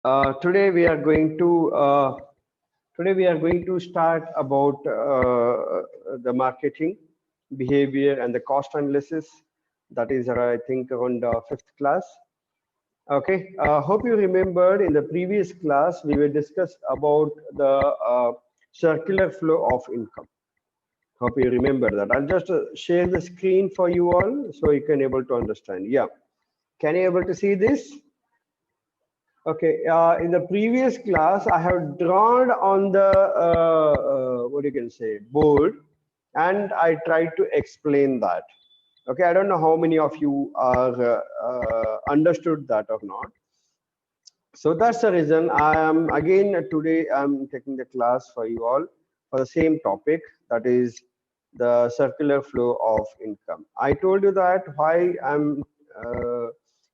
Today we are going to start about the marketing behavior and the cost analysis. That is, I think, around fifth class. Okay. Hope you remembered in the previous class we were discussed about the circular flow of income. Hope you remember that. I'll just share the screen for you all so you can able to understand. Yeah. Can you able to see this? Okay, in the previous class, I have drawn on the what you can say board, and I tried to explain that. Okay, I don't know how many of you are understood that or not. So that's the reason I am again today I'm taking the class for you all for the same topic, that is the circular flow of income. I told you that why I'm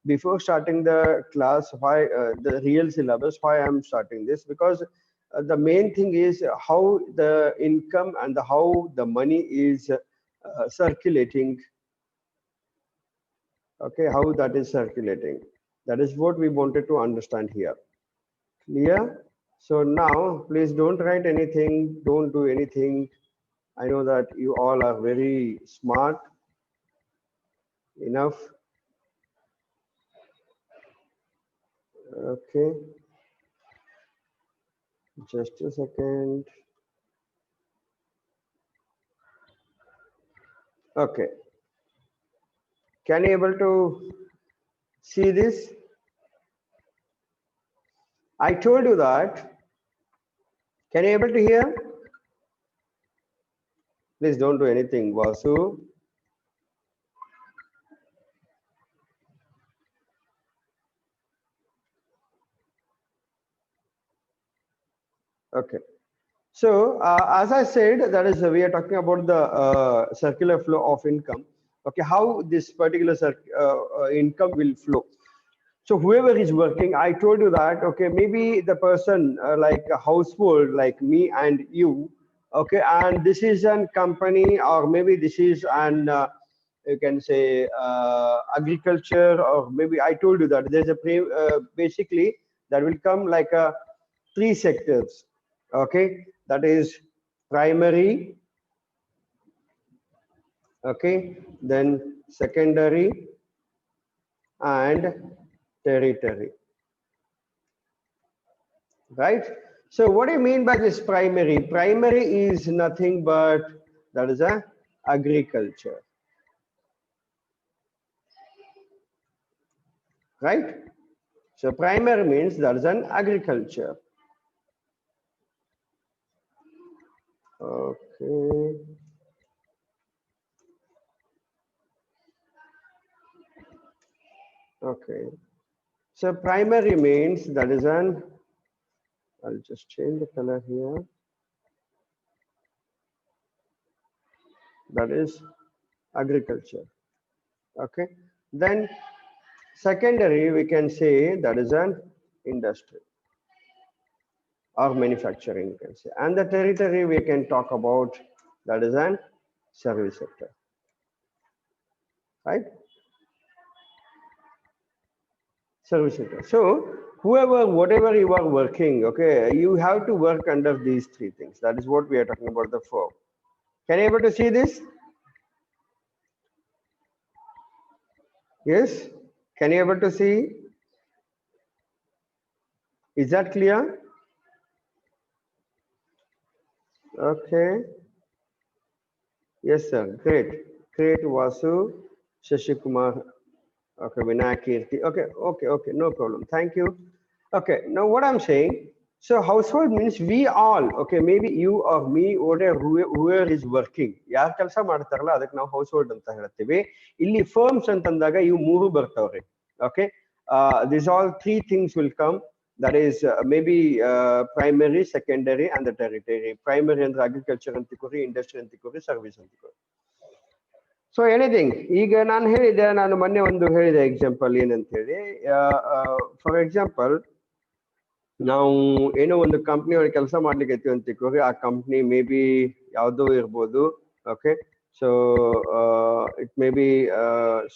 before starting the class, why the real syllabus, why I'm starting this, because the main thing is how the income and how the money is circulating. Okay, how that is circulating. That is what we wanted to understand here. Clear? So now, please don't write anything, don't do anything. I know that you all are very smart enough. Okay, just a second. Okay, can you able to see this? I told you that. Can you able to hear? Please don't do anything, Vasu. Okay. So as I said, that is we are talking about the circular flow of income. Okay, how this particular income will flow. So whoever is working, I told you that, okay, maybe the person like a household like me and you, okay, and this is an company, or maybe this is an you can say agriculture, or maybe I told you that there's a basically that will come like a three sectors. Okay, that is primary, okay, then secondary and tertiary, right? So what do you mean by this primary? Primary is nothing but that is a agriculture, right? So primary means that is an agriculture. Okay. Okay. So primary means that is an, I'll just change the color here. That is agriculture. Okay. Then secondary, we can say that is an industry or manufacturing, you can say. And the territory we can talk about, that is an service sector, right? Service sector. So whoever, whatever you are working, okay, you have to work under these three things. That is what we are talking about, the four. Can you able to see this? Yes. Can you able to see? Is that clear? Okay. Yes, sir. Great. Great, Vasu, Shashikumar. Okay, Vinakirti. Okay. No problem. Thank you. Okay. Now what I'm saying, so household means we all, okay, maybe you or me, whatever, whoever is working. ಯಾರು ಕೆಲಸ ಮಾಡ್ತಾರಲ್ಲ ಅದಕ್ಕೆ ನಾವು household ಅಂತ ಹೇಳ್ತೀವಿ. ಇಲ್ಲಿ firms ಅಂತಂದಾಗ ಇವು ಮೂರು ಬರ್ತವ್ರಿ. Okay. These all three things will come. That is maybe primary, secondary, and the tertiary. Primary and agriculture ಅಂತಿಕೋರಿ, industry ಅಂತಿಕೋರಿ, service ಅಂತಿಕೋರಿ. ಸೊ ಎನಿಥಿಂಗ್, ಈಗ ನಾನು ಹೇಳಿದೆ, ನಾನು ಮೊನ್ನೆ ಒಂದು ಹೇಳಿದೆ ಎಕ್ಸಾಂಪಲ್ ಏನಂತ ಹೇಳಿ, ಫಾರ್ ಎಕ್ಸಾಂಪಲ್ ನಾವು ಏನೋ ಒಂದು ಕಂಪ್ನಿ ಒಳಗೆ ಕೆಲಸ ಮಾಡ್ಲಿಕ್ಕೆ ಐತಿ ಅಂತ ತಿಳ್ಕೊರಿ. ಆ ಕಂಪ್ನಿ ಮೇ ಬಿ ಯಾವುದೋ ಇರ್ಬೋದು. Okay, so it may be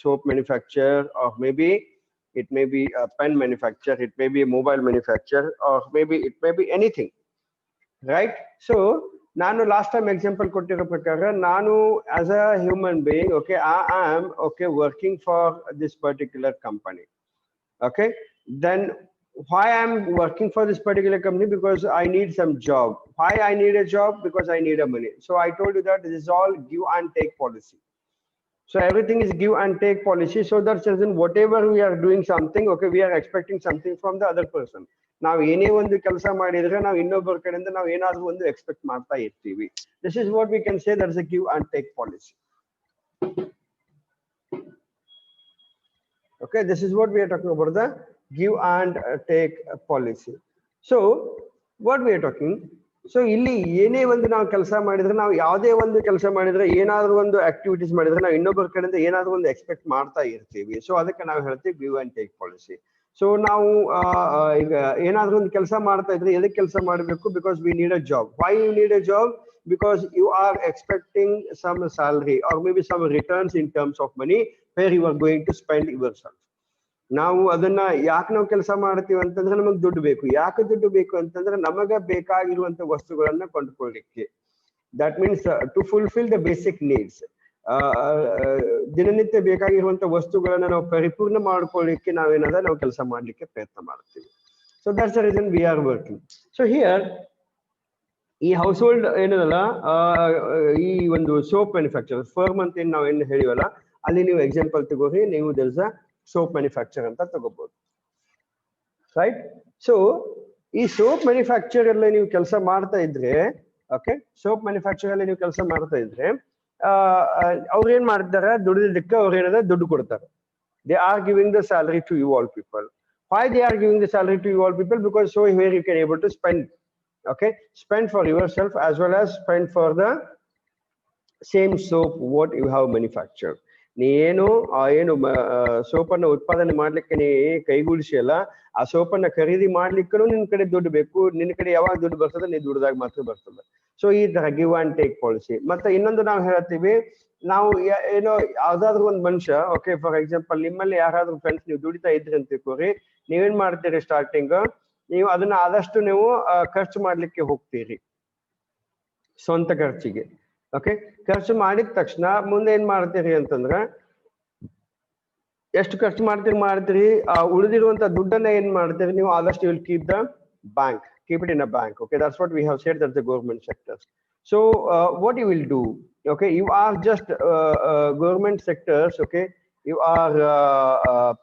soap manufacture, or may be it may be a pen manufacturer, it may be a mobile manufacturer, or maybe it may be anything, right? So ನಾನು last time example ಕೊಟ್ಟಿರೋ ಪ್ರಕಾರ ನಾನು as a human being, okay, I am okay working for this particular company. Okay, then why I'm working for this particular company? Because I need some job. Why I need a job? Because I need a money. So I told you that this is all give and take policy. So everything is give and take policy. So that's reason whatever we are doing something, okay, we are expecting something from the other person. ನಾವು ಏನೇ ಒಂದು ಕೆಲಸ ಮಾಡಿದ್ರೆ ನಾವು ಇನ್ನೊಬ್ಬರ ಕಡೆಯಿಂದ ನಾವು ಏನಾದರೂ ಒಂದು ಎಕ್ಸ್ಪೆಕ್ಟ್ ಮಾಡ್ತಾ ಇರ್ತೀವಿ. This is what we can say, that is a give and take policy. Okay, this is what we are talking about, the give and take policy. So what we are talking, so ಇಲ್ಲಿ ಏನೇ ಒಂದು ನಾವು ಕೆಲಸ ಮಾಡಿದ್ರೆ, ನಾವು ಯಾವುದೇ ಒಂದು ಕೆಲಸ ಮಾಡಿದ್ರೆ, ಏನಾದರೂ ಒಂದು ಆಕ್ಟಿವಿಟೀಸ್ ಮಾಡಿದ್ರೆ ನಾವು ಇನ್ನೊಬ್ಬರ ಕಡೆಯಿಂದ ಏನಾದರೂ ಒಂದು ಎಕ್ಸ್ಪೆಕ್ಟ್ ಮಾಡ್ತಾ ಇರ್ತೀವಿ. ಸೊ ಅದಕ್ಕೆ ನಾವು ಹೇಳ್ತೀವಿ give and take policy. So ನಾವು ಈಗ ಏನಾದರೂ ಒಂದು ಕೆಲಸ ಮಾಡ್ತಾ ಇದ್ರೆ ಎದಕ್ಕೆ ಕೆಲಸ ಮಾಡಬೇಕು? Because we need a job. Why you need a job? Because you are expecting some salary or maybe some returns in terms of money where you are going to spend yourself. ನಾವು ಅದನ್ನ ಯಾಕೆ ನಾವು ಕೆಲಸ ಮಾಡ್ತೀವಿ ಅಂತಂದ್ರೆ ನಮಗೆ ದುಡ್ಡು ಬೇಕು. ಯಾಕೆ ದುಡ್ಡು ಬೇಕು ಅಂತಂದ್ರೆ ನಮಗೆ ಬೇಕಾಗಿರುವಂತ ವಸ್ತುಗಳನ್ನ ಕೊಂಡ್ಕೊಳ್ಳಿಕ್ಕೆ. That means to fulfil the basic needs. ದಿನನಿತ್ಯ ಬೇಕಾಗಿರುವಂತ ವಸ್ತುಗಳನ್ನ ನಾವು ಪರಿಪೂರ್ಣ ಮಾಡ್ಕೊಳ್ಳಿಕ್ಕೆ ನಾವು ಕೆಲಸ ಮಾಡ್ಲಿಕ್ಕೆ ಪ್ರಯತ್ನ ಮಾಡ್ತೀವಿ. So that's the reason we are working. So here ಈ ಹೌಸ್ ಹೋಲ್ಡ್ ಏನದಲ್ಲ, ಈ ಒಂದು ಸೋಪ್ ಮ್ಯಾನುಫ್ಯಾಕ್ಚರ್ ಫರ್ಮ್ ಅಂತ ಏನ್ ನಾವೇನು ಹೇಳಿವಲ್ಲ, ಅಲ್ಲಿ ನೀವು ಎಕ್ಸಾಂಪಲ್ ತಗೋರಿ, ನೀವು ದಿಸ್ ಸೋಪ್ ಮ್ಯಾನುಫ್ಯಾಕ್ಚರ್ ಅಂತ ತಗೋಬಹುದು, ರೈಟ್? ಸೊ ಈ ಸೋಪ್ ಮ್ಯಾನುಫ್ಯಾಕ್ಚರ್ ಅಲ್ಲಿ ನೀವು ಕೆಲಸ ಮಾಡ್ತಾ ಇದ್ರೆ, ಓಕೆ, ಸೋಪ್ ಮ್ಯಾನುಫ್ಯಾಕ್ಚರ್ ಅಲ್ಲಿ ನೀವು ಕೆಲಸ ಮಾಡ್ತಾ ಇದ್ರೆ ಅವ್ರು ಏನ್ ಮಾಡ್ತಾರೆ? ದುಡಿದಕ್ಕೆ ಅವ್ರು ಏನದ ದುಡ್ಡು ಕೊಡ್ತಾರೆ. They are giving the salary to you all people. Why they are giving the salary to you all people? Because so here you can able to spend, okay, spend for yourself as well as spend for the same soap what you have manufactured. ನೀನು ಏನು ಸೋಪನ್ನ ಉತ್ಪಾದನೆ ಮಾಡ್ಲಿಕ್ಕೆ ನೀ ಕೈಗೂಡಿಸಿ ಅಲ್ಲ, ಆ ಸೋಪನ್ನ ಖರೀದಿ ಮಾಡ್ಲಿಕ್ಕೂ ನಿನ್ ಕಡೆ ದುಡ್ಡು ಬೇಕು. ನಿನ್ನ ಕಡೆ ಯಾವಾಗ ದುಡ್ಡು ಬರ್ತದೆ? ನೀ ದುಡ್ದಾಗ ಮಾತ್ರ ಬರ್ತದೆ. ಸೊ ಈ ತರ ಗಿವ್ ಅಂಡ್ ಟೇಕ್ ಪಾಲಿಸಿ. ಮತ್ತೆ ಇನ್ನೊಂದು ನಾವು ಹೇಳ್ತೀವಿ, ನಾವು ಏನೋ ಯಾವ್ದಾದ್ರು ಒಂದು ಮನುಷ್ಯ, ಓಕೆ, ಫಾರ್ ಎಕ್ಸಾಂಪಲ್ ನಿಮ್ಮಲ್ಲಿ ಯಾರಾದ್ರೂ ಫ್ರೆಂಡ್ಸ್ ನೀವು ದುಡಿತಾ ಇದ್ರಿ ಅಂತ ತಿಳ್ಕೊರಿ, ನೀವೇನ್ ಮಾಡ್ತೀರಿ? ಸ್ಟಾರ್ಟಿಂಗ್ ನೀವು ಅದನ್ನ ಆದಷ್ಟು ನೀವು ಖರ್ಚು ಮಾಡ್ಲಿಕ್ಕೆ ಹೋಗ್ತೀರಿ, ಸ್ವಂತ ಖರ್ಚಿಗೆ. ಓಕೆ, ಖರ್ಚು ಮಾಡಿದ ತಕ್ಷಣ ಮುಂದೆ ಏನ್ ಮಾಡ್ತೀರಿ ಅಂತಂದ್ರೆ, ಎಷ್ಟು ಖರ್ಚು ಮಾಡ್ತೀರಿ ಉಳಿದಿರುವಂತ ದುಡ್ಡನ್ನ ಏನ್ ಮಾಡ್ತೀರಿ ನೀವು? ಆದಷ್ಟು you will keep the bank, keep it in a bank. Okay, that's what we have said, that the government sectors. So what you will do, okay, you are just government sectors, okay, you are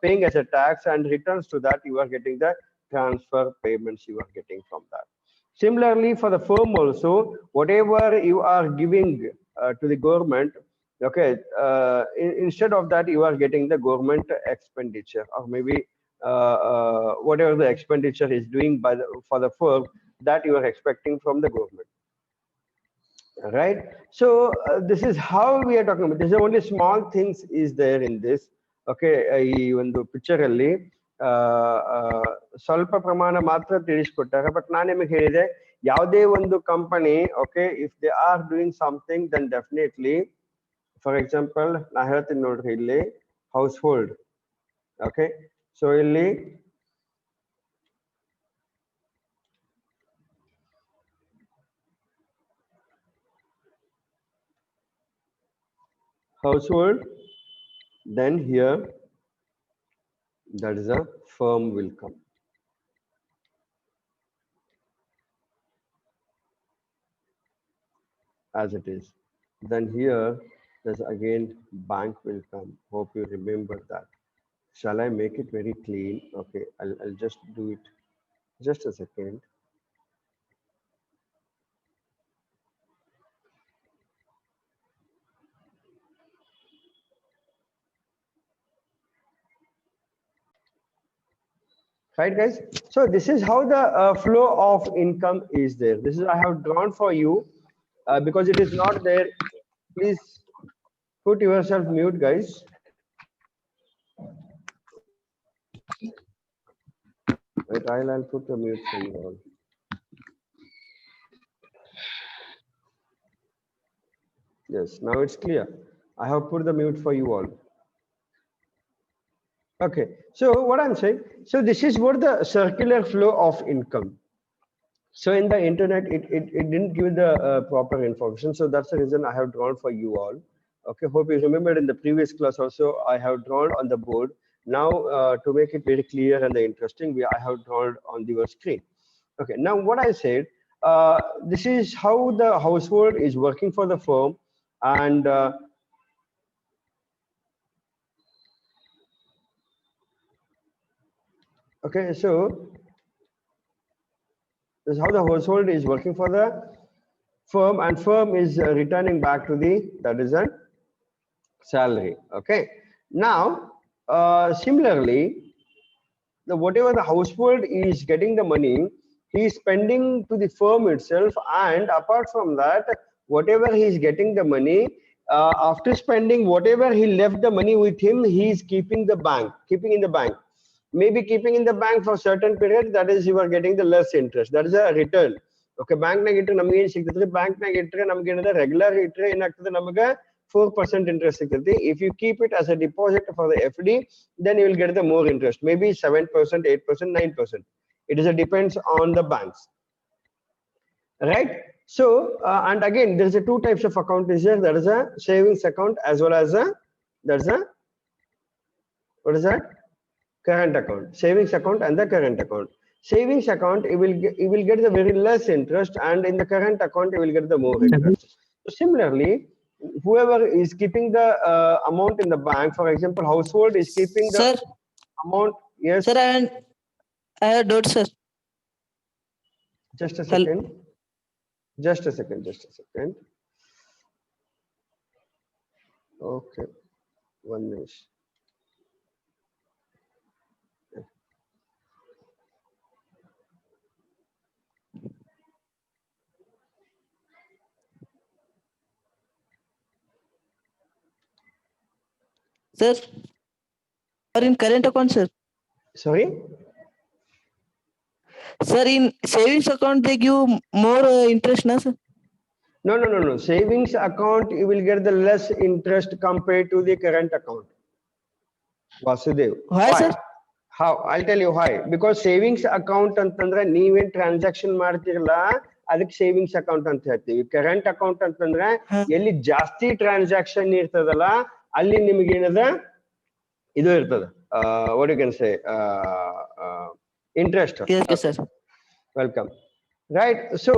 paying as a tax, and returns to that you are getting the transfer payments you are getting from that. Similarly for the firm also, whatever you are giving to the government, okay, instead of that you are getting the government expenditure, or maybe whatever the expenditure is doing for the firm, that you are expecting from the government, right? So this is how we are talking about. This is only small things is there in this, okay. ಈ ಒಂದು picture ಅಲ್ಲಿ ಸ್ವಲ್ಪ ಪ್ರಮಾಣ ಮಾತ್ರ ತಿಳಿಸ್ಕೊಟ್ಟಾರೆ. But ನಾನು ನಿಮಗೆ ಹೇಳಿದೆ, ಯಾವುದೇ ಒಂದು company, okay, if they are doing something, then definitely, for example ನಾ ಹೇಳ್ತೀನಿ ನೋಡ್ರಿ, ಇಲ್ಲಿ ಹೌಸ್ ಹೋಲ್ಡ್, ಓಕೆ. ಸೊ ಇಲ್ಲಿ household, then here that is a firm will come. As it is. Then here there's again bank will come. Hope you remember that. Shall I make it very clean? Okay, I'll just do it. Just a second. Right, guys? So this is how the flow of income is there. This is I have drawn for you because it is not there. Please put yourself mute, guys. Wait, I'll put the mute for you all. Yes, now it's clear. I have put the mute for you all. Okay, so what I'm saying, so this is what the circular flow of income. So in the internet, it didn't give the proper information. So that's the reason I have drawn for you all. Okay, hope you remembered in the previous class also, I have drawn on the board. Now, to make it very clear and interesting, I have drawn on your screen. Okay, now what I said, this is how the household is working for the firm. And okay, so this is how the household is working for the firm, and firm is returning back to the, that is a salary. Okay, now similarly, the whatever the household is getting the money, he is spending to the firm itself, and apart from that, whatever he is getting the money, after spending whatever he left the money with him, he is keeping the bank, keeping in the bank, maybe keeping in the bank for certain period, that is you are getting the less interest, that is a return. Okay, bank nag ittರೆ ನಮಗೆ ಏನು ಸಿಗ್ತದೆ, bank nag ittರೆ ನಮಗೆ ಏನದ regular ಇಟ್ಟರೆ ಏನಾಗ್ತದೆ ನಮಗೆ 4% interest ಸಿಗ್ತದೆ. If you keep it as a deposit for the FD, then you will get the more interest, maybe 7%, 8%, 9%. It is a depends on the banks, right? So and again there is a two types of account is there. There is a savings account as well as a, there's a, what is that, current account. Savings account and the current account. Savings account, you will get the very less interest, and in the current account you will get the more interest. So similarly, whoever is keeping the amount in the bank, for example, household is keeping the Sir, amount. Yes, sir, I have doubt, sir. just a second. Just a second. Okay, 1 minute. Sir, or in current account, sir. Sorry. Sir, in savings account they give more interest, na sir? No. Savings account, you will get the less interest compared to the current account. Vasudev. Why, sir? How? I'll tell you why. Because savings account ಅಂತಂದ್ರೆ ನೀವೇನ್ transaction ಮಾಡ್ತಿರಲ್ಲ ಅದಕ್ಕೆ savings account ಅಂತ ಹೇಳ್ತೀವಿ. Current account ಅಂತಂದ್ರೆ ಎಲ್ಲಿ ಜಾಸ್ತಿ transaction ಇರ್ತದಲ್ಲ ಅಲ್ಲಿ ನಿಮಗೆ ಏನದ ಇದು ಇರ್ತದ, what you can say, interest. Yes, sir. Welcome. Right. So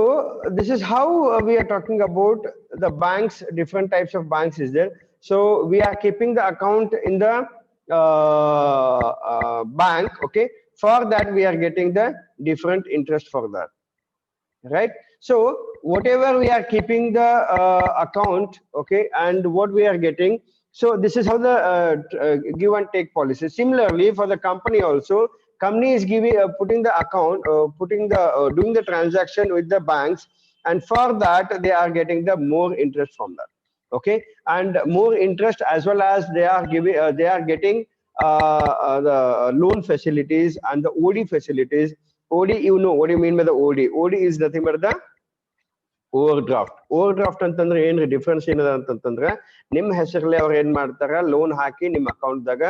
this is how we are talking about the banks. Different types of banks is there. So we are keeping the account in the bank. Okay. For that we are getting the different interest for that. Right. So whatever we are keeping the account, okay, and what we are getting. So this is how the give and take policy. Similarly, for the company also, company is giving putting the account, putting the doing the transaction with the banks, and for that they are getting the more interest from that. Okay, and more interest as well as they are giving, they are getting the loan facilities and the OD facilities. OD, you know what do you mean by the OD? OD is nothing but the over draft ಅಂತಂದ್ರೆ ಏನ್ರಿ difference ಏನದ ಅಂತಂದ್ರೆ ನಿಮ್ ಹೆಸರಲ್ಲಿ ಅವ್ರು ಏನ್ ಮಾಡ್ತಾರ, loan ಹಾಕಿ ನಿಮ್ ಅಕೌಂಟ್ದಾಗ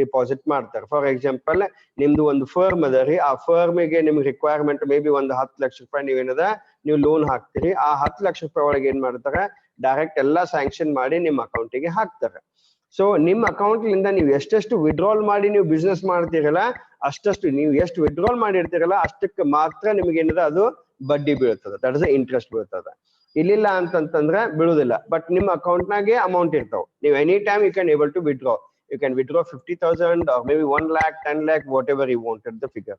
ಡಿಪಾಸಿಟ್ ಮಾಡ್ತಾರೆ. ಫಾರ್ ಎಕ್ಸಾಂಪಲ್, ನಿಮ್ದು ಒಂದು ಫರ್ಮ್ ಅದ ರೀ, ಆ ಫರ್ಮಿಗೆ ನಿಮ್ಗೆ ರಿಕ್ವೈರ್ಮೆಂಟ್ ಮೇ ಬಿ ಒಂದು 10 ಲಕ್ಷ ರೂಪಾಯಿ ನೀವೇನದ ನೀವು ಲೋನ್ ಹಾಕ್ತೀರಿ. ಆ 10 ಲಕ್ಷ ರೂಪಾಯಿ ಒಳಗೆ ಏನ್ ಮಾಡ್ತಾರೆ, ಡೈರೆಕ್ಟ್ ಎಲ್ಲಾ ಸ್ಯಾಂಕ್ಷನ್ ಮಾಡಿ ನಿಮ್ಮ ಅಕೌಂಟಿಗೆ ಹಾಕ್ತಾರೆ. ಸೊ ನಿಮ್ಮ ಅಕೌಂಟ್ಲಿಂದ ನೀವು ಎಷ್ಟೆಷ್ಟು ವಿಡ್ರಾಲ್ ಮಾಡಿ ನೀವು ಬಿಸ್ನೆಸ್ ಮಾಡ್ತೀರಲ್ಲ, ಅಷ್ಟಷ್ಟು ನೀವು ಎಷ್ಟು ವಿಡ್ರಾಲ್ ಮಾಡಿರ್ತೀರಲ್ಲ ಅಷ್ಟಕ್ಕೆ ಮಾತ್ರ ನಿಮ್ಗೆ ಏನದ ಅದು ಬಡ್ಡಿ ಬೀಳ್ತದೆ, ದಟ್ ಇಸ್ ಇಂಟ್ರೆಸ್ಟ್ ಬೀಳ್ತದೆ. ಇಲ್ಲಿಲ್ಲ ಅಂತಂತಂದ್ರೆ ಬೀಳುದಿಲ್ಲ. ಬಟ್ ನಿಮ್ಮ ಅಕೌಂಟ್ನಾಗೆ ಅಮೌಂಟ್ ಇರ್ತಾವ. ನೀವು any time you can able to withdraw. You can withdraw 50,000 or maybe 1 lakh, 10 lakh, whatever you wanted the figure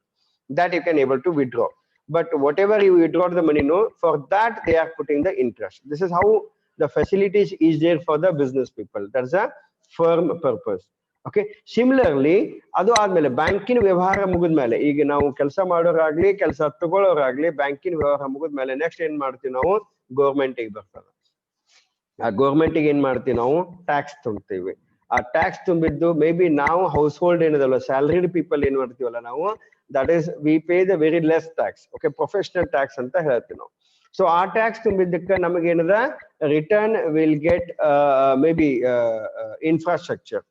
that you can able to withdraw. But whatever you withdraw the money, no, for that they are putting the interest. This is how the facilities is there for the business people. That's a firm purpose. Okay. Similarly, ಅದು ಆದ್ಮೇಲೆ ಬ್ಯಾಂಕಿನ ವ್ಯವಹಾರ ಮುಗಿದ್ಮೇಲೆ, ಈಗ ನಾವು ಕೆಲಸ ಮಾಡೋರಾಗ್ಲಿ ಕೆಲಸ ತಗೊಳ್ಳೋರಾಗ್ಲಿ ಬ್ಯಾಂಕಿನ ವ್ಯವಹಾರ ಮುಗಿದ್ಮೇಲೆ ನೆಕ್ಸ್ಟ್ ಏನ್ ಮಾಡ್ತೀವಿ ನಾವು, ಗೌರ್ಮೆಂಟಿಗೆ ಬರ್ತದೆ. ಆ ಗೌರ್ಮೆಂಟಿಗೆ ಏನ್ ಮಾಡ್ತೀವಿ ನಾವು, ಟ್ಯಾಕ್ಸ್ ತುಂಬ್ತೀವಿ. ಆ ಟ್ಯಾಕ್ಸ್ ತುಂಬಿದ್ದು ಮೇ ಬಿ ನಾವು ಹೌಸ್ ಹೋಲ್ಡ್ ಏನದಲ್ಲ, ಸ್ಯಾಲರಿಡ್ ಪೀಪಲ್ ಏನ್ ಮಾಡ್ತೀವಲ್ಲ ನಾವು, that is we pay the very less tax. Okay, professional tax ಅಂತ ಹೇಳ್ತೀವಿ ನಾವು. ಸೊ ಆ ಟ್ಯಾಕ್ಸ್ ತುಂಬಿದ್ದಕ್ಕೆ ನಮಗೇನದ return will get may be infrastructure.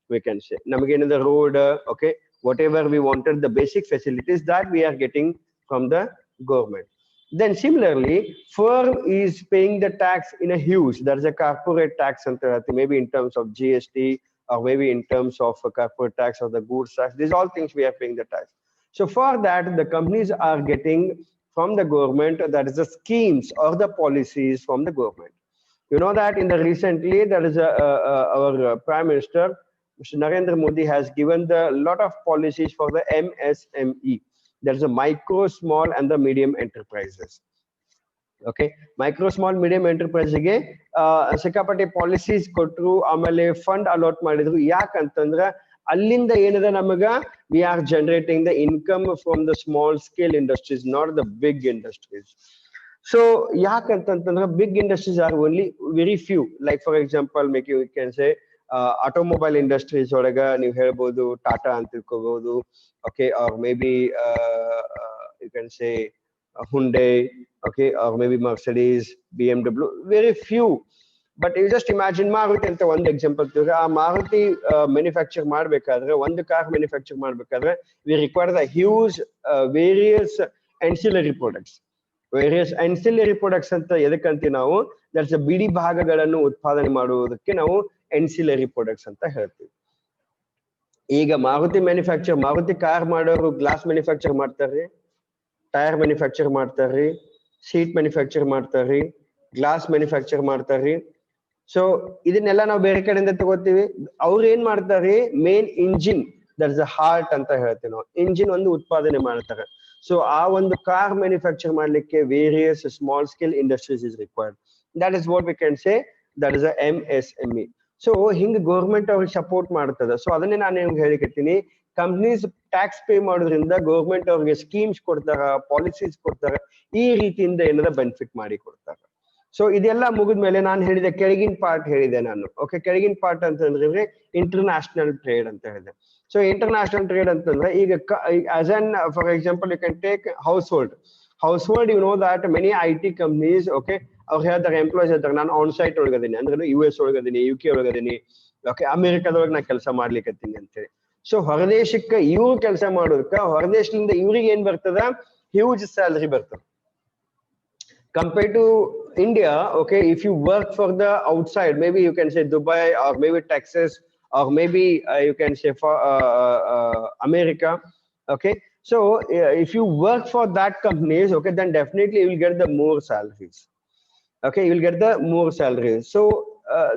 we can say. Namage in the road, okay, whatever we wanted, the basic facilities that we are getting from the government. Then similarly, firm is paying the tax in a huge, there is a corporate tax, maybe in terms of GST or maybe in terms of a corporate tax or the goods tax. These all things we are paying the tax. So for that, the companies are getting from the government, that is the schemes or the policies from the government. You know that in the recently, there is our Prime Minister, Mr. Narendra Modi, has given the lot of policies for the MSME. There's a micro, small, and the medium enterprises. Okay, micro, small, medium enterprise ಗೆ ಸಿಕ್ಕಾಪಟ್ಟೆ policies ಕೊಟ್ಟರು, ಆಮೇಲೆ fund allot ಮಾಡಿದ್ರು. ಯಾಕಂತಂದ್ರ ಅಲ್ಲಿಂದ ಏನದ ನಮಗ we are generating the income from the small scale industries, not the big industries. So ಯಾಕಂತಂದ್ರ big industries are only very few. Like for example make you can say automobile industries ಒಳಗ ನೀವು ಹೇಳ್ಬೋದು ಟಾಟಾ ಅಂತ ತಿಳ್ಕೋಬಹುದು. Okay, or may be you can say Hyundai, okay, or maybe Mercedes, BMW, very few. But you just imagine Maruti ಅಂತ ಒಂದು example ತಗೊಂಡ್ರೆ, ಆ Maruti manufacture ಮಾಡಬೇಕಾದ್ರೆ, ಒಂದು ಕಾರ್ ಮ್ಯಾನುಫ್ಯಾಕ್ಚರ್ ಮಾಡಬೇಕಾದ್ರೆ we require the huge various ancillary products. Various ancillary products ಅಂತ ಎದಕ್ಕಂತೀವಿ ನಾವು, that's ಬಿಡಿ ಭಾಗಗಳನ್ನು ಉತ್ಪಾದನೆ ಮಾಡುವುದಕ್ಕೆ ನಾವು ಆನ್ಸಿಲರಿ ಪ್ರಾಡಕ್ಟ್ಸ್ ಅಂತ ಹೇಳ್ತೀವಿ. ಈಗ ಮಾರುತಿ ಮ್ಯಾನುಫ್ಯಾಕ್ಚರ್, ಮಾರುತಿ ಕಾರ್ ಮಾಡೋರು ಗ್ಲಾಸ್ ಮ್ಯಾನುಫ್ಯಾಕ್ಚರ್ ಮಾಡ್ತಾರೆ, ಟೈರ್ ಮ್ಯಾನುಫ್ಯಾಕ್ಚರ್ ಮಾಡ್ತಾರ್ರಿ, ಸೀಟ್ ಮ್ಯಾನುಫ್ಯಾಕ್ಚರ್ ಮಾಡ್ತಾರ್ರಿ, ಗ್ಲಾಸ್ ಮ್ಯಾನುಫ್ಯಾಕ್ಚರ್ ಮಾಡ್ತಾರ್ರಿ. ಸೊ ಇದನ್ನೆಲ್ಲ ನಾವು ಬೇರೆ ಕಡೆಯಿಂದ ತಗೋತೀವಿ. ಅವ್ರು ಏನ್ ಮಾಡ್ತಾರೆ, main engine, that is the heart ಅಂತ ಹೇಳ್ತೀವಿ ನಾವು, ಇಂಜಿನ್ ಒಂದು ಉತ್ಪಾದನೆ ಮಾಡ್ತಾರೆ. ಸೊ ಆ ಒಂದು ಕಾರ್ ಮ್ಯಾನುಫ್ಯಾಕ್ಚರ್ ಮಾಡ್ಲಿಕ್ಕೆ various small scale industries is required. That is what we can say, that is a MSME. So ಹಿಂಗ್ ಗೌರ್ಮೆಂಟ್ ಅವ್ರಿಗೆ ಸಪೋರ್ಟ್ ಮಾಡ್ತದೆ. ಸೊ ಅದನ್ನೇ ನಾನು ನಿಮ್ಗೆ ಹೇಳಿಕತ್ತೀನಿ, ಕಂಪ್ನೀಸ್ ಟ್ಯಾಕ್ಸ್ ಪೇ ಮಾಡೋದ್ರಿಂದ ಗೌರ್ಮೆಂಟ್ ಅವ್ರಿಗೆ ಸ್ಕೀಮ್ಸ್ ಕೊಡ್ತಾರ, ಪಾಲಿಸೀಸ್ ಕೊಡ್ತಾರ, ಈ ರೀತಿಯಿಂದ ಏನಾರ ಬೆನಿಫಿಟ್ ಮಾಡಿ ಕೊಡ್ತಾರ. ಸೊ ಇದೆಲ್ಲ ಮುಗಿದ್ಮೇಲೆ ನಾನು ಹೇಳಿದೆ ಕೆಳಗಿನ ಪಾರ್ಟ್ ಹೇಳಿದೆ ನಾನು. ಓಕೆ, ಕೆಳಗಿನ ಪಾರ್ಟ್ ಅಂತಂದ್ರೆ ಇಂಟರ್ನ್ಯಾಷನಲ್ ಟ್ರೇಡ್ ಅಂತ ಹೇಳಿದೆ. ಸೊ ಇಂಟರ್ನ್ಯಾಷನಲ್ ಟ್ರೇಡ್ ಅಂತಂದ್ರೆ ಈಗ as an for example you can take household, you know that many IT companies, okay, ಅವ್ರು ಹೇಳ್ತಾರೆ, ಎಂಪ್ಲಾಯ್ಸ್ ಹೇಳ್ತಾರೆ, ನಾನು ಆನ್ ಸೈಟ್ ಒಳಗದೀನಿ ಅಂದ್ರೆ US ಒಳಗದೀನಿ, UK ಒಳಗದೀನಿ, ಓಕೆ, ಅಮೆರಿಕದೊಳಗೆ ನಾ ಕೆಲಸ ಮಾಡ್ಲಿಕ್ಕತ್ತೀನಿ ಅಂತೇಳಿ. ಸೊ ಹೊರದೇಶಕ್ಕೆ ಇವ್ರು ಕೆಲಸ ಮಾಡೋದಕ್ಕೆ ಹೊರದೇಶದಿಂದ ಇವ್ರಿಗೆ ಏನ್ ಬರ್ತದ, ಹ್ಯೂಜ್ ಸ್ಯಾಲರಿ ಬರ್ತದೆ compared to India. Okay, if you work for the outside, may be you can say Dubai or may be Texas or may be you can say for America. Okay, so if you work for that companies, okay, then definitely you will get the more salaries. Okay, you will get the more salaries. So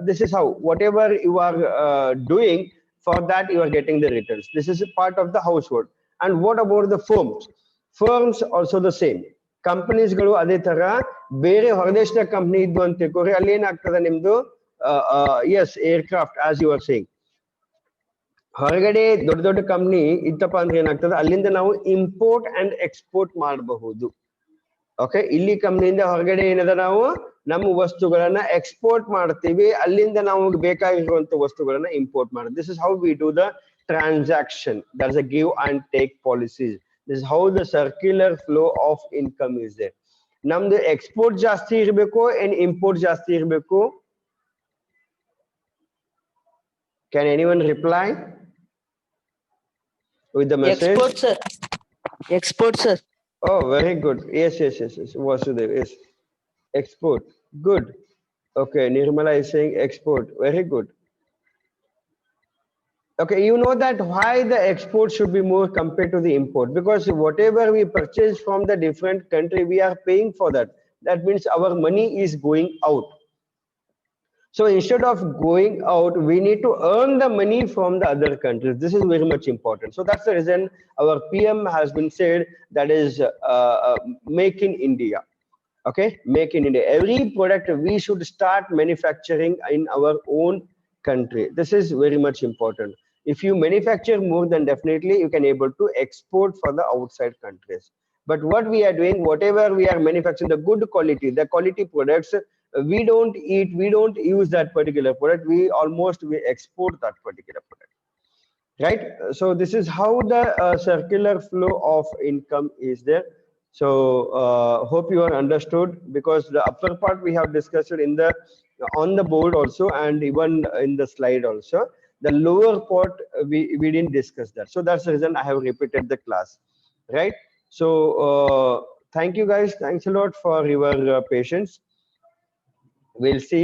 this is how, whatever you are doing, for that you are getting the returns. This is a part of the household. And what about the firms? Firms also the same. Companies ಗಳು ಅದೇ ತರ ಬೇರೆ ಹೊರದೇಶದ company ಇದ್ದು ಅಂತ ತಿಳ್ಕೊರಿ, ಅಲ್ಲಿ ಏನಾಗ್ತದೆ ನಿಮ್ದು, yes, aircraft as you are saying, ಹೊರಗಡೆ ದೊಡ್ಡ ದೊಡ್ಡ ಕಂಪನಿ ಇತ್ತಪ್ಪ ಅಂದ್ರೆ ಏನಾಗ್ತದೆ, ಅಲ್ಲಿಂದ ನಾವು ಇಂಪೋರ್ಟ್ ಅಂಡ್ ಎಕ್ಸ್ಪೋರ್ಟ್ ಮಾಡಬಹುದು. ಓಕೆ, ಇಲ್ಲಿ ಕಂಪನಿಯಿಂದ ಹೊರಗಡೆ ಏನದ, ನಾವು ನಮ್ಮ ವಸ್ತುಗಳನ್ನ ಎಕ್ಸ್ಪೋರ್ಟ್ ಮಾಡ್ತೀವಿ, ಅಲ್ಲಿಂದ ನಾವು ಬೇಕಾಗಿರುವಂತ ವಸ್ತುಗಳನ್ನ ಇಂಪೋರ್ಟ್ ಮಾಡೋದು. This is how we do the transaction. That is a give and take policies. This is how the circular flow of income is there. ನಮ್ದು ಎಕ್ಸ್ಪೋರ್ಟ್ ಜಾಸ್ತಿ ಇರಬೇಕು ಅಂಡ್ ಇಂಪೋರ್ಟ್ ಜಾಸ್ತಿ ಇರಬೇಕು. Can anyone reply with the message? Export, sir. Export, sir. Oh, very good. Yes. Vasudev, yes. Export. Good. Okay, Nirmala is saying export. Very good. Okay, you know that why the export should be more compared to the import? Because whatever we purchase from the different country, we are paying for that. That means our money is going out. So instead of going out, we need to earn the money from the other countries. This is very much important. So that's the reason our PM has been said, that is make in India. Okay, make in India. Every product we should start manufacturing in our own country. This is very much important. If you manufacture more, then definitely you can able to export for the outside countries. But what we are doing, whatever we are manufacturing, the good quality, the quality products, we don't eat, we don't use that particular product, we export that particular product, right? So this is how the circular flow of income is there. So hope you are understood, because the upper part we have discussed in the on the board also, and even in the slide also. The lower part we didn't discuss that. So that's the reason I have repeated the class, right? So thank you guys. Thanks a lot for your patience. We'll see